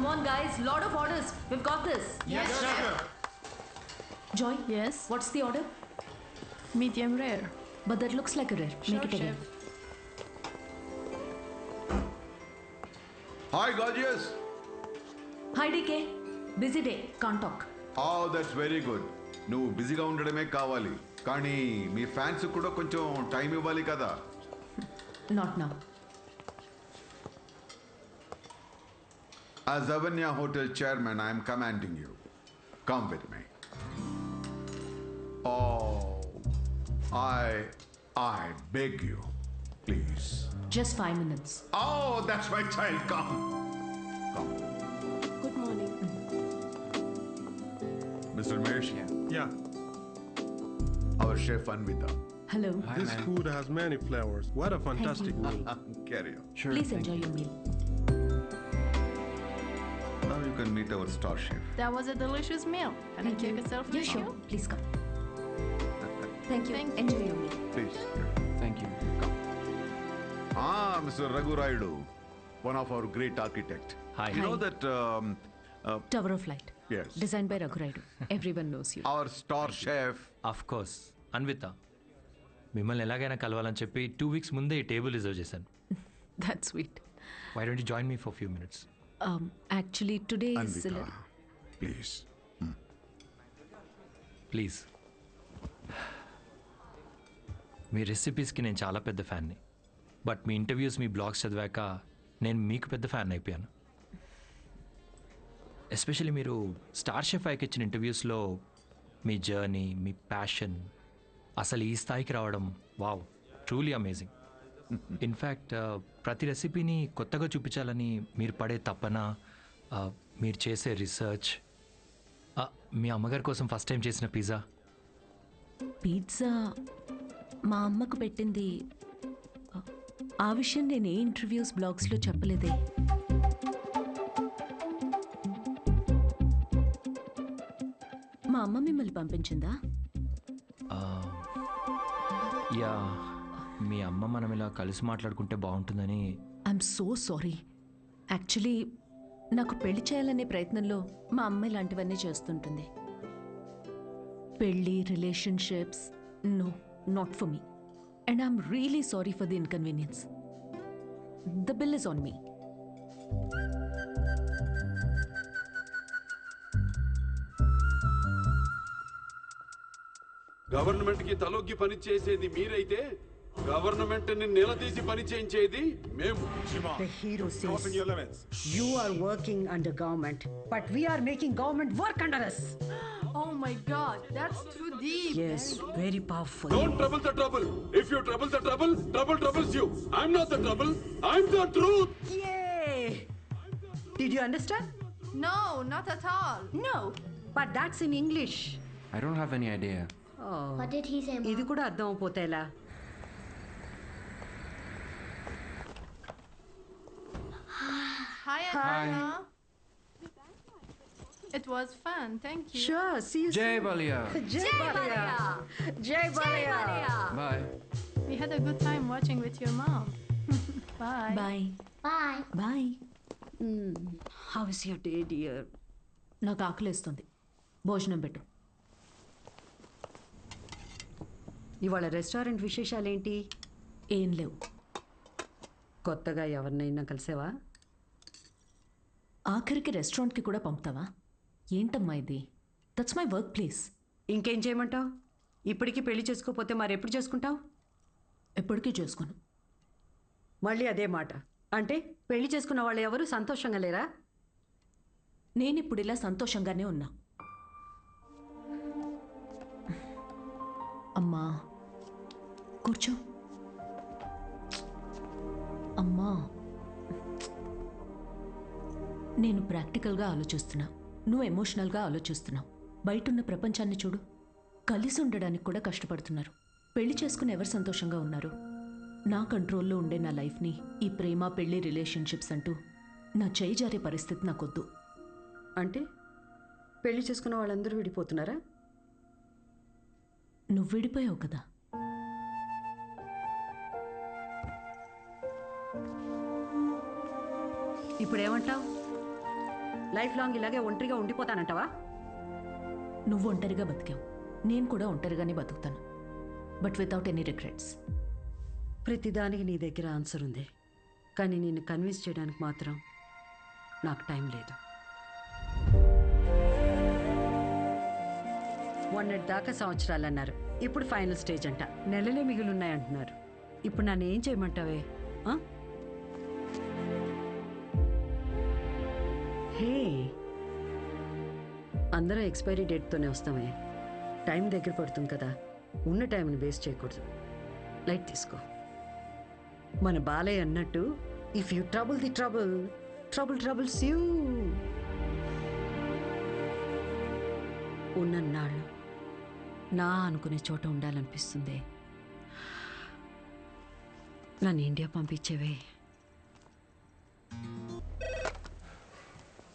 Come on, guys. Lot of orders. We've got this. Yes, chef. Joy. Yes. What's the order? Medium rare. But that looks like a rare. Sure, Make it again. chef. Hi, gorgeous. Hi, DK. Busy day. Can't talk. Oh, that's very good. నువ్వు బిజీగా ఉండడమే కావాలి కానీ మీ fans కూడా కొంచెం time ఇవ్వాలి కదా. Not now. As Avanya Hotel chairman, I am commanding you. Come with me. Oh, I beg you, please. Just 5 minutes. Oh, that's my child. Come. Good morning. Mr. Mesh, Yeah. our chef Anvita. Hello. This food has many flavors. What a fantastic meal. Carry on. Please enjoy your meal. Now you can meet our star chef. That was a delicious meal. Can I take a selfie Yeah, with sure. you? Please come. Thank you. Thank you. Enjoy your meal. Please. Thank you. Mr. Raghu Raidu, one of our great architect. Hi. You know that Tower of Light. yes, Designed by Raghu Raidu. Everyone knows you. our star chef. Of course Anvita మిమ్మల్ని ఎలాగైనా కలవాలని చెప్పి 2 weeks ముందే ఈ table reserve చేశాను. That's sweet. Why don't you join me for few minutes? Actually, today is... Anvita, please. Please. మీ రెసిపీస్కి నేను చాలా పెద్ద ఫ్యాన్ని, బట్ మీ ఇంటర్వ్యూస్ మీ బ్లాగ్స్ చదివాక నేను మీకు పెద్ద ఫ్యాన్ అయిపోయాను. ఎస్పెషల్లీ మీరు స్టార్ షెఫ్ ఐకి ఇచ్చిన ఇంటర్వ్యూస్లో మీ జర్నీ, మీ ప్యాషన్, అసలు ఈ స్థాయికి రావడం వావ్, ట్రూలీ అమేజింగ్. ఇన్ఫ్యాక్ట్ ప్రతి రెసిపీని కొత్తగా చూపించాలని మీరు పడే తపన, మీరు చేసే రీసెర్చ్, మీ అమ్మగారి కోసం ఫస్ట్ టైం చేసిన పిజ్జా. పిజ్జా మా అమ్మకు పెట్టింది. ఆ విషయం నేను ఏ ఇంటర్వ్యూస్ బ్లాగ్స్లో చెప్పలేదే. మా అమ్మ మిమ్మల్ని పంపించిందా? యా, మీ అమ్మ మనం ఇలా కలిసి మాట్లాడుకుంటే బాగుంటుందని. I'm so sorry. యాక్చువల్లీ నాకు పెళ్లి చేయాలనే ప్రయత్నంలో మా అమ్మ ఇలాంటివన్నీ చేస్తుంటుంది. పెళ్ళి, relationships, no, not for me. And I'm really sorry for the inconvenience. The bill is on me. Government కి తలొగ్గి పని చేసేది మీరైతే గవర్నమెంట్ ని నిలదీసి పని చేయించేది మేము. The hero says you are working under government, but we are making government work under us. Oh my God, that's too deep. Yes, very powerful. Don't trouble the trouble. If you trouble the trouble, trouble troubles you. I'm not the trouble. I'm the truth. Yay! Did you understand? No, not at all. No, but that's in English. I don't have any idea. Oh, What did he say, ఇది Mom? కూడా అర్థం అయిపోతే ఎలా? Hi, Anna. It was fun. Thank you. Sure, see you Jai soon. Balia. Jai Balia. Jai Balia. Bye. We had a good time watching with your mom. Bye. Bye Bye. Bye. How is your day, dear? నాకు ఆకలేస్తుంది. భోజనం పెట్టు. ఇవాళ restaurant విశేషాలేంటి? ఏం లేవు. కొత్తగా ఎవరినైనా కలిసావా? ఆఖరికి రెస్టారెంట్కి కూడా పంపుతావా? ఏంటమ్మా ఇది? That's my work place. ఇంకేం చేయమంటావు? ఇప్పటికీ పెళ్లి చేసుకోకపోతే మరెప్పుడు చేసుకుంటావు? ఎప్పటికీ చేసుకోను. మళ్ళీ అదే మాట. అంటే పెళ్లి చేసుకున్న వాళ్ళు ఎవరు సంతోషంగా లేరా? నేను ఇప్పుడు ఇలా సంతోషంగానే ఉన్నా. అమ్మా కూర్చో. అమ్మా, నేను ప్రాక్టికల్గా ఆలోచిస్తున్నా, నువ్వు ఎమోషనల్గా ఆలోచిస్తున్నావు. బయటున్న ప్రపంచాన్ని చూడు, కలిసి ఉండడానికి కూడా కష్టపడుతున్నారు. పెళ్లి చేసుకుని ఎవరు సంతోషంగా ఉన్నారు? నా కంట్రోల్లో ఉండే నా లైఫ్ని ఈ ప్రేమ, పెళ్లి, రిలేషన్షిప్స్ అంటూ నా చేయి జారే పరిస్థితి నాకొద్దు. అంటే పెళ్లి చేసుకున్న వాళ్ళందరూ విడిపోతున్నారా? నువ్వు విడిపోయావు కదా. ఇప్పుడేమంటావు? లైఫ్ లాంగ్ ఇలాగే ఒంటరిగా ఉండిపోతానంటావా? నువ్వు ఒంటరిగా బతికావు, నేను కూడా ఒంటరిగానే బతుకుతాను, బట్ వితౌట్ ఎనీ రిగ్రెట్స్. ప్రతిదానికి నీ దగ్గర ఆన్సర్ ఉంది, కానీ నిన్ను కన్విన్స్ చేయడానికి మాత్రం నాకు టైం లేదు. మొన్నటి దాకా సంవత్సరాలు అన్నారు, ఇప్పుడు ఫైనల్ స్టేజ్ అంట. నెలలే మిగిలిన్నాయంటున్నారు. ఇప్పుడు నన్ను ఏం చేయమంటావే? హే, అందరం ఎక్స్పైరీ డేట్తోనే వస్తామే. టైం దగ్గర పడుతుంది కదా, ఉన్న టైంని వేస్ట్ చేయకూడదు. లైట్ తీసుకో. మన బాలయ్య అన్నట్టు, if you trouble the trouble, trouble troubles you. ఉన్నన్నాళ్ళు నా అనుకునే చోట ఉండాలనిపిస్తుంది. నన్ను ఇండియా పంపించేవే.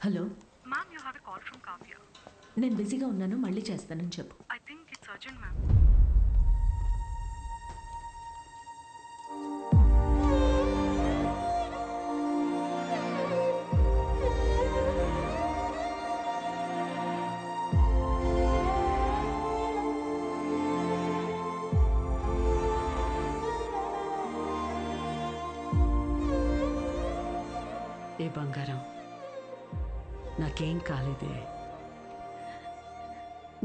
Hello Ma'am, you have a call from Kavya. నేను బిజీగా ఉన్నాను, మళ్ళీ చేస్తానని చెప్పు. I think it's urgent, ma'am. ఏ బంగారం, నాకేం కాలేదే.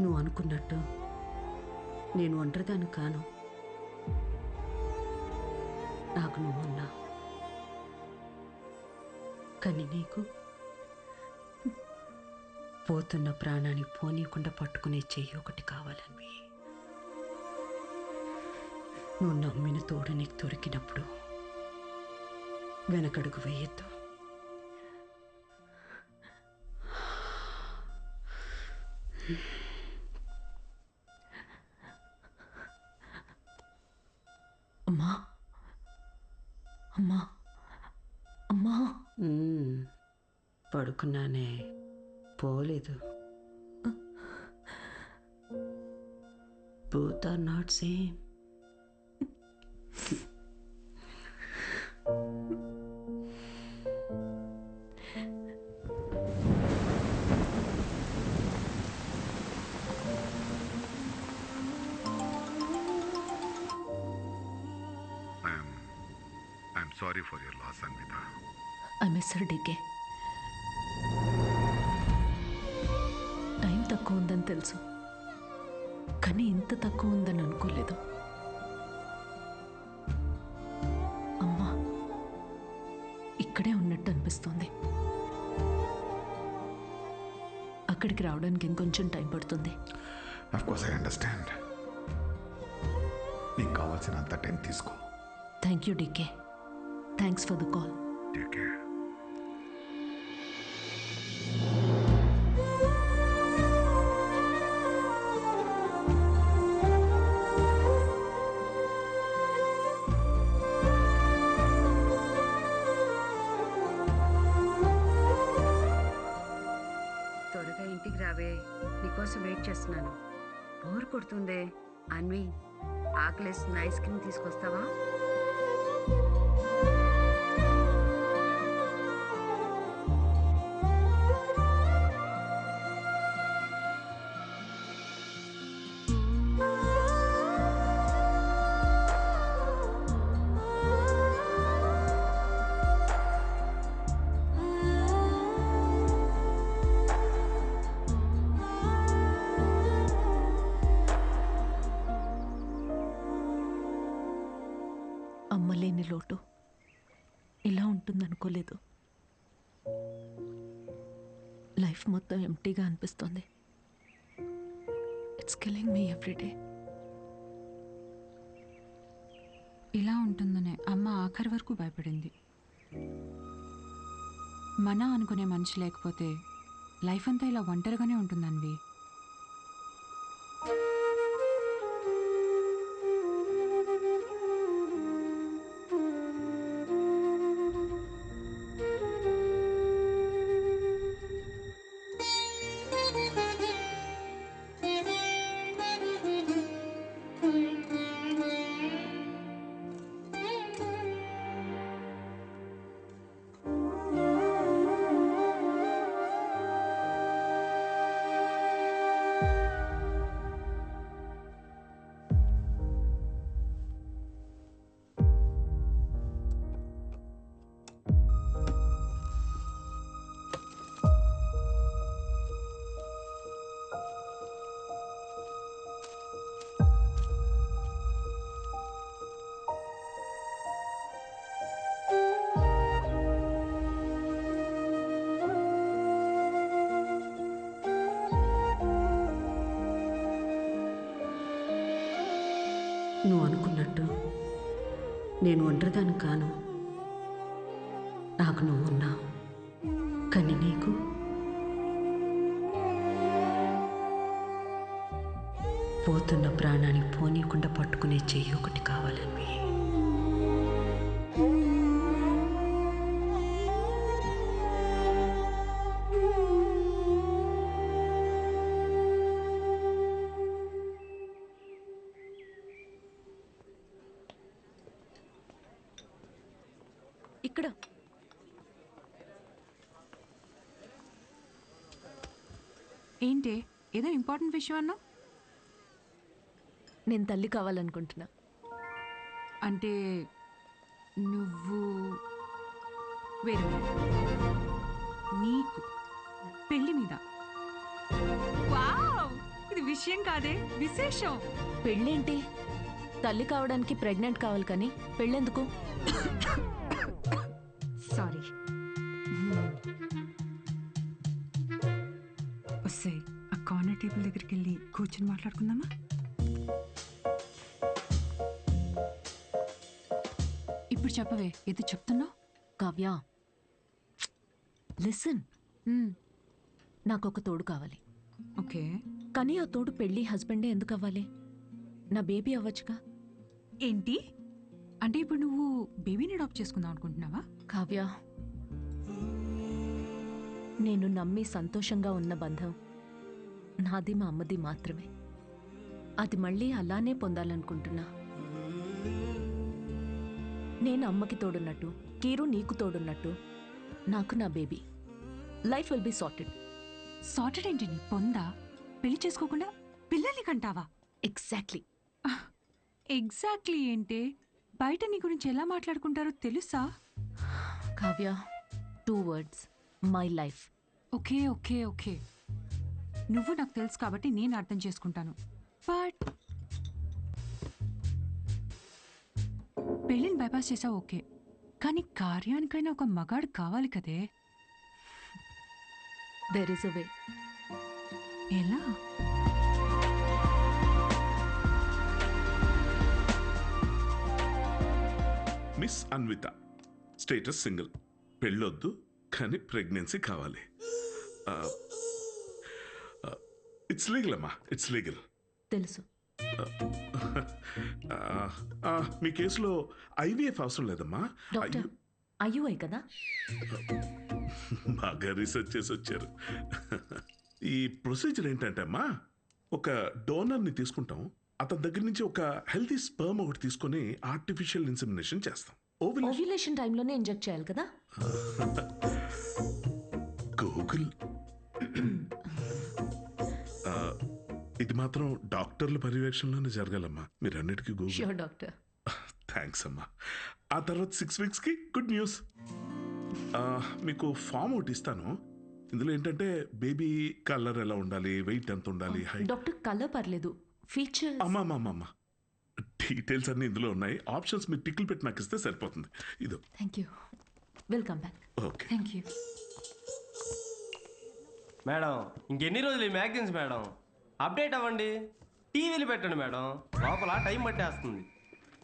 నువ్వు అనుకున్నట్టు నేను ఒంటరిదాన్ని కాను. నాకు నువ్వున్నా, కానీ నీకు పోతున్న ప్రాణాన్ని పోనీయకుండా పట్టుకునే చెయ్యి ఒకటి కావాలని. నువ్వు నమ్మిన తోడు నీకు దొరికినప్పుడు వెనకడుగు వేయొద్దు. అమ్మా అమ్మా అమ్మా. పడుకున్నానే, పోలేదు. Both are not same. I'm sorry for your loss, Anvita. I miss her DK. Time తక్కువ ఉందని తెలుసు, కానీ ఇంత తక్కువ ఉందని అనుకోలేదు. అమ్మా ఇక్కడే ఉన్నట్టు అనిపిస్తుంది. అక్కడికి రావడానికి ఇంకొంచెం టైం పడుతుంది. Of course, I understand. నీకు కావాల్సినంత టైం తీసుకో. Thank you DK. Thanks for the call. Take care. త్వరగా ఇంటికి రావే, నీకోసం వెయిట్ చేస్తున్నాను. బోర్ కొడుతుందే. అన్వి, ఆకలేస్తుంది, ఐస్ క్రీమ్ తీసుకొస్తావా? అమ్మలేని లోటు ఇలా ఉంటుందనుకోలేదు. లైఫ్ మొత్తం ఎంటీగా అనిపిస్తుంది. It's killing me every day. ఇలా ఉంటుందనే అమ్మ ఆఖరి వరకు భయపడింది. మన అనుకునే మనిషి లేకపోతే లైఫ్ అంతా ఇలా ఒంటరిగానే ఉంటుందన్వి. నేను ఒంటరిదాన్ని కాను. నాకు నువ్వు ఉన్నావు. కానీ నీకు పోతున్న ప్రాణాన్ని పోనీయకుండా పట్టుకునే చెయ్యి ఒకటి కావాలని. ఇక్కడ ఏంటి ఏదో ఇంపార్టెంట్ విషయం అన్నా? నేను తల్లి కావాలనుకుంటున్నా. అంటే నువ్వు వేరే నీకు పెళ్లి మీద. వావ్, ఇది విషయం కాదే, విశేషం. పెళ్ళేంటి? తల్లి కావడానికి ప్రెగ్నెంట్ కావాలి కానీ పెళ్ళెందుకు? సారీ. వస్తే ఆ కార్నర్ టేబుల్ దగ్గరికి వెళ్ళి కూర్చొని మాట్లాడుకుందామా? ఇప్పుడు చెప్పవే, ఏదో చెప్తున్నావు. కావ్య, లిసన్. నాకు ఒక తోడు కావాలి. ఓకే, కానీ ఆ తోడు పెళ్ళి హస్బెండే ఎందుకు అవ్వాలి? నా బేబీ అవ్వచ్చుగా. ఏంటి అంటే ఇప్పుడు నువ్వు బేబీని అడాప్ట్ చేసుకుందాం అనుకుంటున్నావా? కావ్య, నేను నమ్మి సంతోషంగా ఉన్న బంధం నాది మా అమ్మది మాత్రమే. అది మళ్ళీ అలానే పొందాలనుకుంటున్నా. నేను అమ్మకి తోడున్నట్టు, కీరు నీకు తోడున్నట్టు, నాకు నా baby. Life will be sorted. Sorted ఏంటి నీ పొందా? పెళ్లి చేసుకోకుండా పిల్లల్ని కంటావా? ఎగ్జాక్ట్లీ. ఎగ్జాక్ట్లీ ఏంటి? బయట నీ గురించి ఎలా మాట్లాడుకుంటారో తెలుసా? Kavya, 2 words, my life. Okay okay okay, నువ్వు నాకు తెలుసు కాబట్టి నేను అర్థం చేసుకుంటాను. బట్ పెళ్ళిని బైపాస్ చేసావు ఓకే, కానీ కార్యానికైనా ఒక మగాడు కావాలి కదే. దెర్ ఇస్ అ వే. ఎలా? మిస్ అన్విత, స్టేటస్ సింగిల్, పెళ్ళొద్దు కానీ ప్రెగ్నెన్సీ కావాలి. ఇట్స్ లీగల్ అమ్మా, ఇట్స్ లీగల్. తెలుసు. మీ కేసులో ఐవీఎఫ్ అవసరం లేదమ్మా. డాక్టర్, అయ్యూఐ కదా? బాగా రీసెర్చ్ చేసి వచ్చారు. ఈ ప్రొసీజర్ ఏంటంటే అమ్మా, ఒక డోనర్ని తీసుకుంటాం, అతని దగ్గర నుంచి ఒక హెల్తీ స్పర్మ్ ఒకటి తీసుకొని ఆర్టిఫిషియల్ ఇన్సెమినేషన్ చేస్తాం. ఓవ్యులేషన్ టైంలోనే ఇంజెక్ట్ చేయాలి కదా? గూగుల్. ఇది మాత్రం డాక్టర్ల పర్యవేక్షణలోనే జరగాలమ్మా. మీరు అన్నిటికీ గూగుల్. Sure doctor. థ్యాంక్స్ అమ్మా. ఆ తర్వాత 6 weeksకి గుడ్ న్యూస్. మీకు ఫామ్ ఒకటి ఇస్తాను. ఇందులో ఏంటంటే బేబీ కలర్ ఎలా ఉండాలి, వెయిట్ ఎంత ఉండాలి, హైట్. డాక్టర్, కలర్ పర్లేదు, ఫీచర్. అమ్మా డీటెయిల్స్ అన్ని ఇందులో ఉన్నాయి. ఆప్షన్స్ మీరు టిక్లు పెట్టి నాకు ఇస్తే సరిపోతుంది. ఇదో. Thank you. Welcome back. Okay. Thank you madam. ఇంకెన్ని రోజులు ఈ మ్యాగజైన్స్ మేడం? అప్డేట్ అవ్వండి, టీవీలు పెట్టండి మేడం, లోపల టైం పట్టేస్తుంది.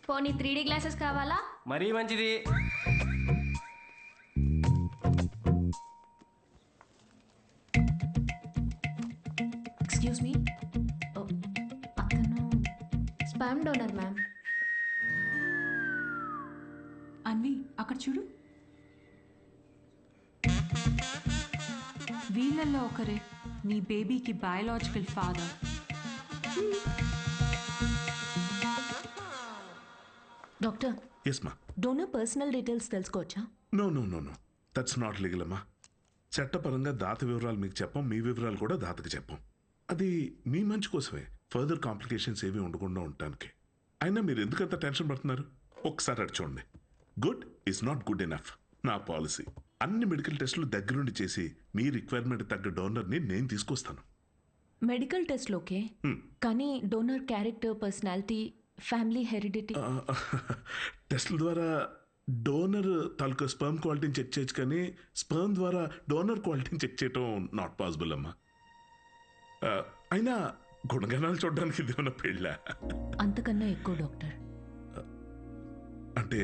పోనీ 3D గ్లాసెస్ కావాలా? మరీ మంచిది. ఎక్స్క్యూజ్ మీ, అతను స్పామ్ డోనర్ మ్యామ్. అన్వి, అక్కడ చూడు. వీళ్ళల్లో ఒకరే నీ బేబీకి బయాలజికల్ ఫాదర్. డాక్టర్, ఎస్ మా. డోనర్ పర్సనల్ డీటెయిల్స్ తెలుసుకోవచ్చా? నో దట్స్ నాట్ లీగల్ అమ్మా. చట్టపరంగా దాత వివరాలు మీకు చెప్పం, మీ వివరాలు కూడా దాతకి చెప్పం. అది మీ మంచి కోసమే, ఫర్దర్ కాంప్లికేషన్స్ ఏవి ఉండకుండా ఉండటానికి. అయినా మీరు ఎందుకంత టెన్షన్ పడుతున్నారు? ఒకసారి అటు చూడండి. Good is not good enough. నా పాలసీ అన్ని మెడికల్ టెస్టులు దగ్గరుండి చేసి మీ రిక్వైర్మెంట్ తగ్గ డోనర్ని నేను తీసుకొస్తాను. మెడికల్ టెస్ట్లు ఓకే, కానీ donor character, personality, family heredity. టెస్ట్ల ద్వారా డోనర్ తాలూకా స్పర్మ్ క్వాలిటీని చెక్ చేయొచ్చు, కానీ స్పర్మ్ ద్వారా డోనర్ క్వాలిటీని చెక్ చేయటం నాట్ పాసిబుల్ అమ్మా. అయినా గుణగణాలు చూడడానికి ఇది ఉన్న పెళ్ళ. అంతకన్నా ఎక్కువ డాక్టర్. అంటే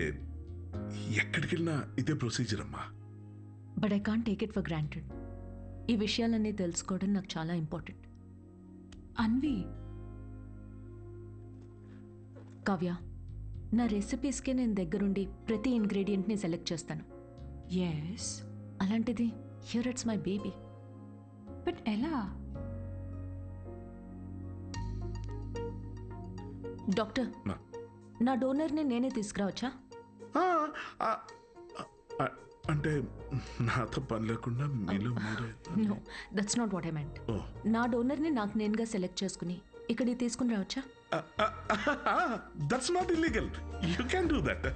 ఎక్కడికి వెళ్ళినా ఇదే ప్రొసీజర్ అమ్మా. But I can't take it for granted. ఈ విషయాలన్నీ తెలుసుకోవడం నాకు చాలా ఇంపార్టెంట్. అన్వి, కావ్య, నా రెసిపీస్కే నేను దగ్గరుండి ప్రతి ఇంగ్రీడియంట్ని సెలెక్ట్ చేస్తాను. ఎస్, అలాంటిది here it's my baby. But ఎలా? డాక్టర్, నా డోనర్ని నేనే తీసుకురావచ్చా? అంటే నాతో పని లేకుండా మీలో మీరే. No, that's not what I meant. నా డోనర్ని నాకు నేనుగా సెలెక్ట్ చేసుకుని ఇక్కడికి తీసుకుని రావచ్చా? That's not illegal. You can do that.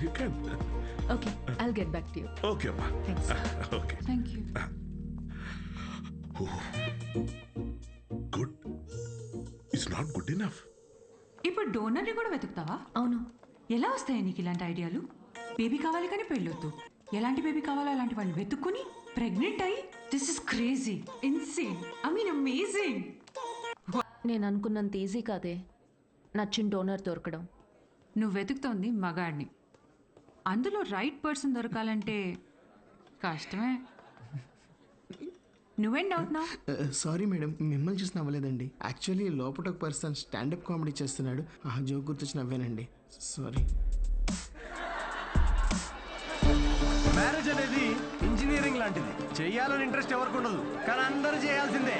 You can. Okay, I'll get back to you. Okay అమ్మా. Thanks. Okay. Thank you. Good. It's not good enough. ఇప్పుడు డోనర్ని కూడా వెతుకుతావా? అవును. ఎలా వస్తాయి నీకు ఇలాంటి ఐడియాలు? బేబీ కావాలి కానీ పెళ్ళొద్దు. ఎలాంటి బేబీ కావాలో అలాంటి వాడిని వెతుక్కుని ప్రెగ్నెంట్ అయ్యి, this is crazy, insane, I mean amazing. నేను అనుకున్నంత ఈజీ కాదే నచ్చిన డోనర్ దొరకడం. నువ్వు వెతుకుతోంది మగాడిని. అందులో రైట్ పర్సన్ దొరకాలంటే కష్టమే. నువ్వేం డౌట్ నా? సారీ మేడం, మిమ్మల్ని చూసి నవ్వలేదండి. యాక్చువల్లీ లోపల ఒక పర్సన్ స్టాండప్ కామెడీ చేస్తున్నాడు, ఆ జోక్ గుర్తొచ్చి నవ్వానండి. సారీ. మ్యారేజ్ అనేది ఇంజనీరింగ్ లాంటిది. చెయ్యాలని ఇంట్రెస్ట్ ఎవరికి ఉండదు, కానీ అందరూ చేయాల్సిందే.